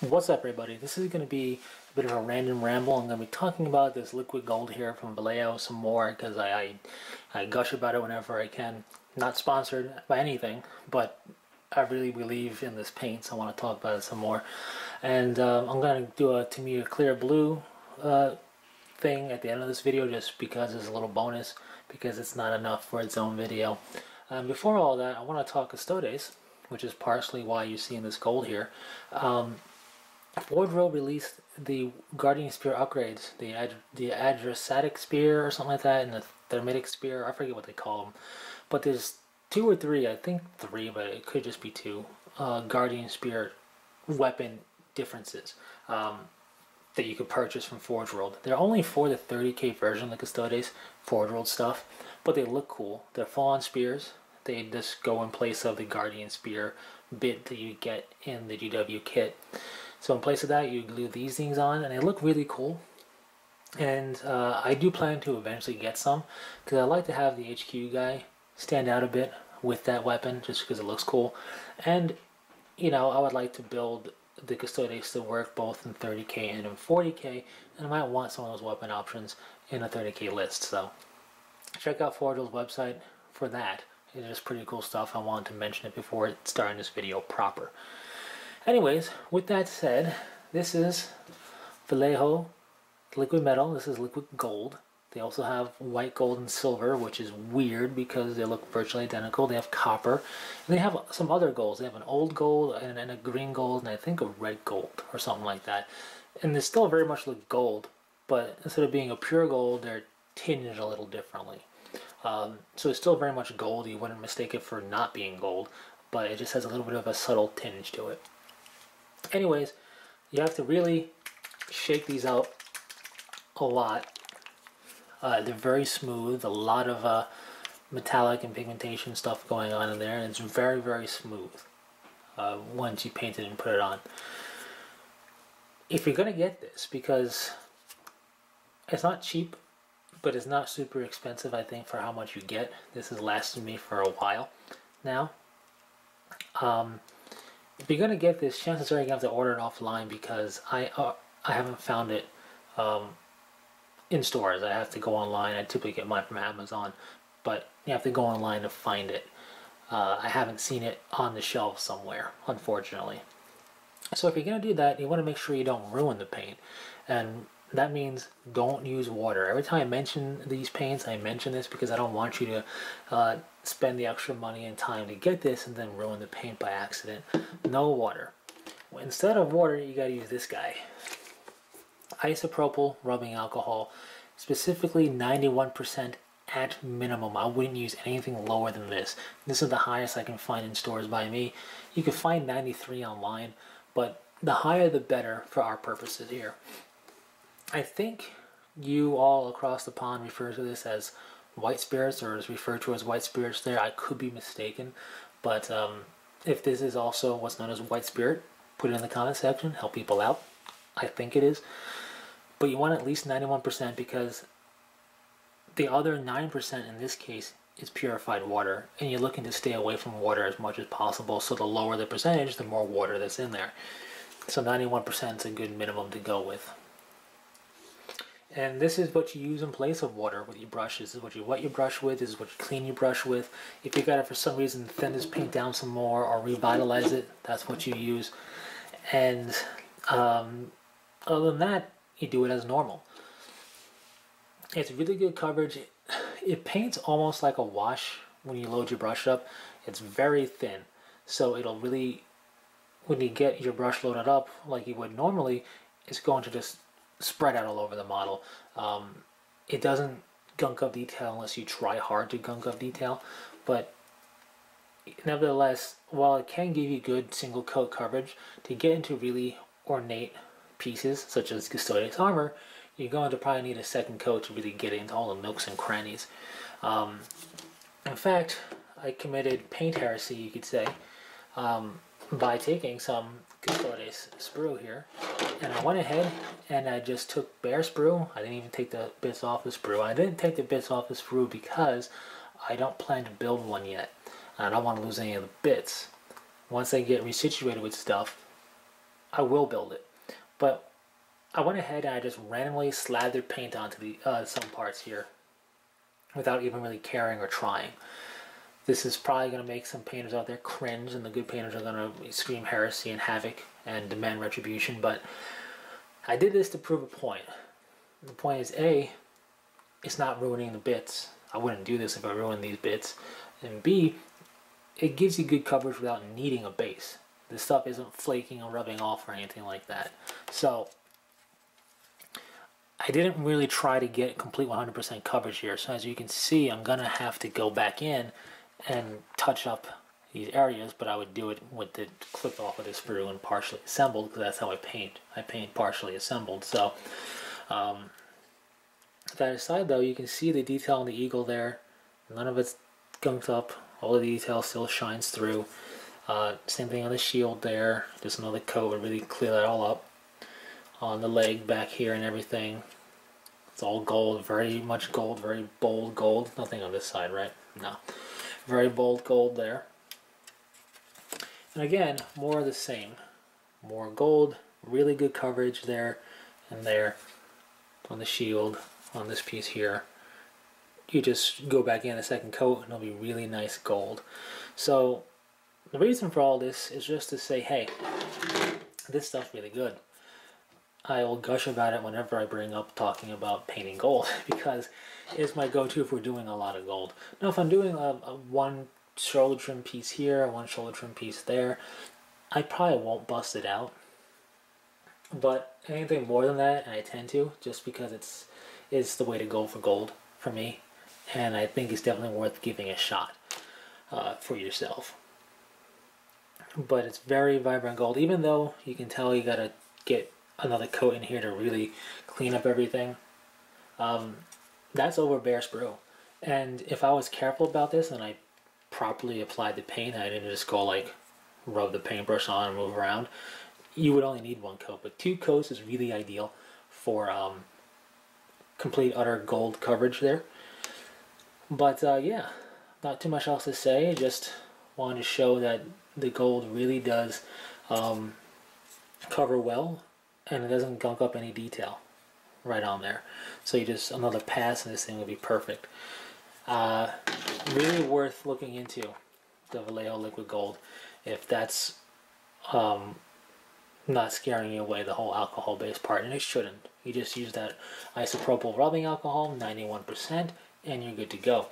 What's up, everybody? This is going to be a bit of a random ramble. I'm going to be talking about this liquid gold here from Vallejo some more because I gush about it whenever I can. Not sponsored by anything, but I really believe in this paint, so I want to talk about it some more. And I'm going to do a Tamiya clear blue thing at the end of this video just because it's a little bonus, because it's not enough for its own video. Before all that, I want to talk Custodes, which is partially why you're seeing this gold here. Ford released the Guardian Spear upgrades, the Adressatic Spear or something like that, and the Thermitic Spear. I forget what they call them, but there's two or three, I think three, but it could just be two, Guardian Spear weapon differences that you could purchase from Forge World. They're only for the 30k version, the Custodes Forge World stuff, but they look cool. They're full-on spears. They just go in place of the Guardian Spear bit that you get in the GW kit. So in place of that, you glue these things on, and they look really cool. And I do plan to eventually get some, because I like to have the HQ guy stand out a bit with that weapon, just because it looks cool. And, you know, I would like to build the Custodes to work both in 30k and in 40k, and I might want some of those weapon options in a 30k list. So check out Forge's website for that. It is pretty cool stuff. I wanted to mention it before starting this video proper. Anyways, with that said, this is Vallejo liquid metal. This is liquid gold. They also have white gold and silver, which is weird because they look virtually identical. They have copper, and they have some other golds. They have an old gold and a green gold, and I think a red gold or something like that. And they still very much look gold, but instead of being a pure gold, they're tinged a little differently. So it's still very much gold. You wouldn't mistake it for not being gold, but it just has a little bit of a subtle tinge to it. Anyways, you have to really shake these out a lot. They're very smooth, a lot of metallic and pigmentation stuff going on in there, and it's very, very smooth once you paint it and put it on. If you're going to get this, because it's not cheap, but it's not super expensive, I think, for how much you get. This has lasted me for a while now. If you're going to get this, chances are you're going to have to order it offline, because I haven't found it in stores. I have to go online. I typically get mine from Amazon, but you have to go online to find it. I haven't seen it on the shelf somewhere, unfortunately. So if you're going to do that, you want to make sure you don't ruin the paint. And that means don't use water. Every time I mention these paints, I mention this because I don't want you to spend the extra money and time to get this and then ruin the paint by accident. No water. Instead of water, you got to use this guy. Isopropyl rubbing alcohol, specifically 91% at minimum. I wouldn't use anything lower than this. This is the highest I can find in stores by me. You can find 93 online, but the higher the better for our purposes here. I think you all across the pond refer to this as white spirits, or is referred to as white spirits there. I could be mistaken, but if this is also what's known as white spirit, put it in the comment section, help people out. I think it is. But you want at least 91%, because the other 9% in this case is purified water, and you're looking to stay away from water as much as possible, so the lower the percentage, the more water that's in there. So 91% is a good minimum to go with. And this is what you use in place of water with your brush. This is what you wet your brush with. This is what you clean your brush with. If you got to, for some reason, thin this paint down some more or revitalize it, that's what you use. And other than that, you do it as normal. It's really good coverage. It paints almost like a wash when you load your brush up. It's very thin, so it'll really, when you get your brush loaded up like you would normally, it's going to just spread out all over the model. It doesn't gunk up detail unless you try hard to gunk up detail, but nevertheless, while it can give you good single coat coverage, to get into really ornate pieces such as Custodes armor, you're going to probably need a second coat to really get into all the nooks and crannies. In fact, I committed paint heresy, you could say, by taking some Custodes sprue here, and I went ahead and I just took bare sprue. I didn't even take the bits off the sprue. I didn't take the bits off the sprue because I don't plan to build one yet. I don't want to lose any of the bits. Once I get resituated with stuff, I will build it. But I went ahead and I just randomly slathered paint onto the some parts here without even really caring or trying. This is probably going to make some painters out there cringe, and the good painters are going to scream heresy and havoc and demand retribution, but I did this to prove a point. The point is, A, it's not ruining the bits. I wouldn't do this if I ruined these bits. And B, it gives you good coverage without needing a base. This stuff isn't flaking or rubbing off or anything like that. So I didn't really try to get complete 100% coverage here. So as you can see, I'm going to have to go back in and touch up these areas, but I would do it with the clip off of the sprue and partially assembled, because that's how I paint. I paint partially assembled. So that aside though, you can see the detail on the eagle there. None of it's gunked up. All the detail still shines through. Same thing on the shield there. Just another coat would really clear that all up. On the leg back here and everything, it's all gold, very much gold, very bold gold. Nothing on this side, right? No. Very bold gold there. And again, more of the same. More gold, really good coverage there and there on the shield, on this piece here. You just go back in a second coat and it'll be really nice gold. So the reason for all this is just to say, hey, this stuff's really good. I will gush about it whenever I bring up talking about painting gold, because it's my go-to if we're doing a lot of gold. Now if I'm doing a one shoulder trim piece here, one shoulder trim piece there, I probably won't bust it out. But anything more than that, and I tend to, just because it's the way to go for gold for me, and I think it's definitely worth giving a shot for yourself. But it's very vibrant gold, even though you can tell you gotta get another coat in here to really clean up everything. That's over bare sprue, and if I was careful about this and I properly applied the paint, I didn't just go like rub the paintbrush on and move around, you would only need one coat. But 2 coats is really ideal for complete utter gold coverage there. But yeah, not too much else to say. Just wanted to show that the gold really does cover well, and it doesn't gunk up any detail right on there. So you just, another pass and this thing will be perfect. Really worth looking into the Vallejo liquid gold if that's not scaring you away, the whole alcohol based part, and it shouldn't. You just use that isopropyl rubbing alcohol, 91%, and you're good to go.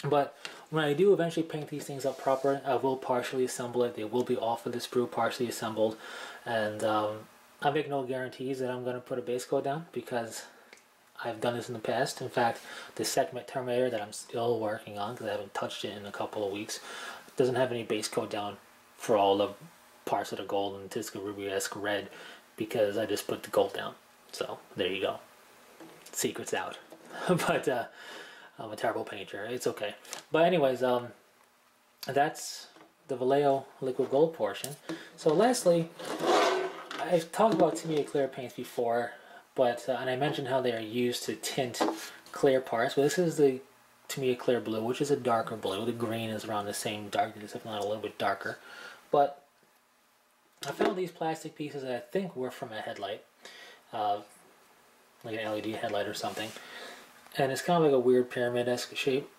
But when I do eventually paint these things up proper, I will partially assemble it. They will be off of the sprue, partially assembled, and I make no guarantees that I'm going to put a base coat down, because I've done this in the past. In fact, the segment terminator that I'm still working on, because I haven't touched it in a couple of weeks, doesn't have any base coat down for all the parts of the gold and Tisca Ruby-esque red, because I just put the gold down. So there you go. Secret's out. But I'm a terrible painter. It's okay. But anyways, that's the Vallejo liquid gold portion. So lastly, I've talked about Tamiya clear paints before, but and I mentioned how they are used to tint clear parts. But this is the Tamiya clear blue, which is a darker blue. The green is around the same darkness, if not a little bit darker. But I found these plastic pieces that I think were from a headlight, like an LED headlight or something. And it's kind of like a weird pyramid-esque shape.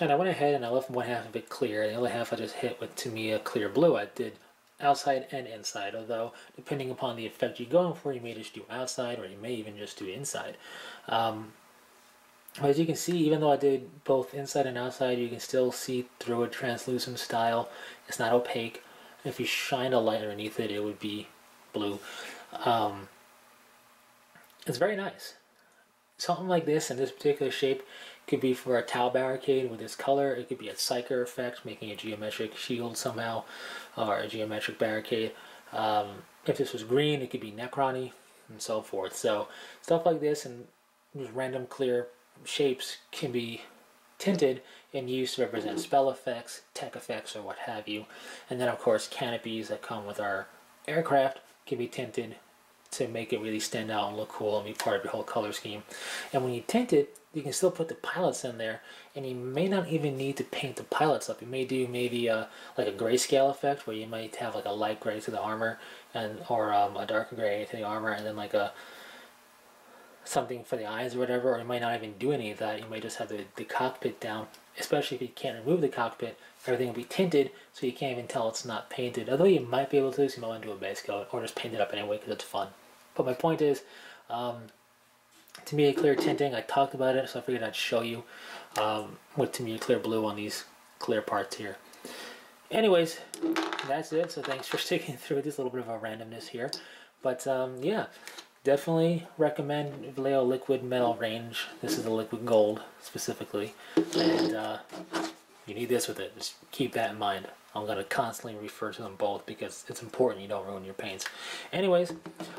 And I went ahead and I left one half of it clear, and the other half I just hit with Tamiya clear blue. I did outside and inside, although depending upon the effect you're going for, you may just do outside, or you may even just do inside. As you can see, even though I did both inside and outside, you can still see through a translucent style. It's not opaque. If you shine a light underneath it, it would be blue. It's very nice. Something like this in this particular shape could be for a towel barricade with this color. It could be a psyker effect, making a geometric shield somehow, or a geometric barricade. If this was green, it could be Necrony, and so forth. So stuff like this and these random clear shapes can be tinted and used to represent spell effects, tech effects, or what have you. And then of course canopies that come with our aircraft can be tinted to make it really stand out and look cool and be part of your whole color scheme. And when you tint it, you can still put the pilots in there, and you may not even need to paint the pilots up. You may do maybe like a grayscale effect where you might have like a light gray to the armor, and or a darker gray to the armor, and then like a something for the eyes or whatever. Or you might not even do any of that. You might just have the cockpit down, especially if you can't remove the cockpit. Everything will be tinted, so you can't even tell it's not painted. Although you might be able to, so you might want to do a base coat or just paint it up anyway because it's fun. But my point is, Tamiya clear tinting, I talked about it, so I figured I'd show you with Tamiya clear blue on these clear parts here. Anyways, that's it. So thanks for sticking through this little bit of a randomness here. But yeah, definitely recommend Vallejo liquid metal range. This is the liquid gold specifically, and you need this with it. Just keep that in mind. I'm going to constantly refer to them both because it's important you don't ruin your paints. Anyways,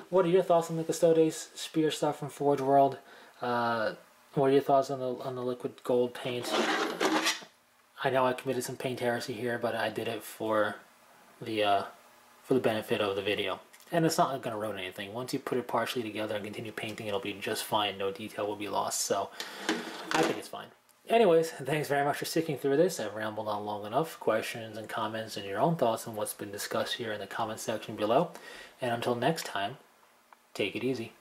what are your thoughts on the Custodes spear stuff from Forge World? What are your thoughts on the liquid gold paint? I know I committed some paint heresy here, but I did it for the benefit of the video. And it's not going to ruin anything. Once you put it partially together and continue painting, it'll be just fine. No detail will be lost, so I think it's fine. Anyways, thanks very much for sticking through this. I've rambled on long enough. Questions and comments and your own thoughts on what's been discussed here in the comment section below. And until next time, take it easy.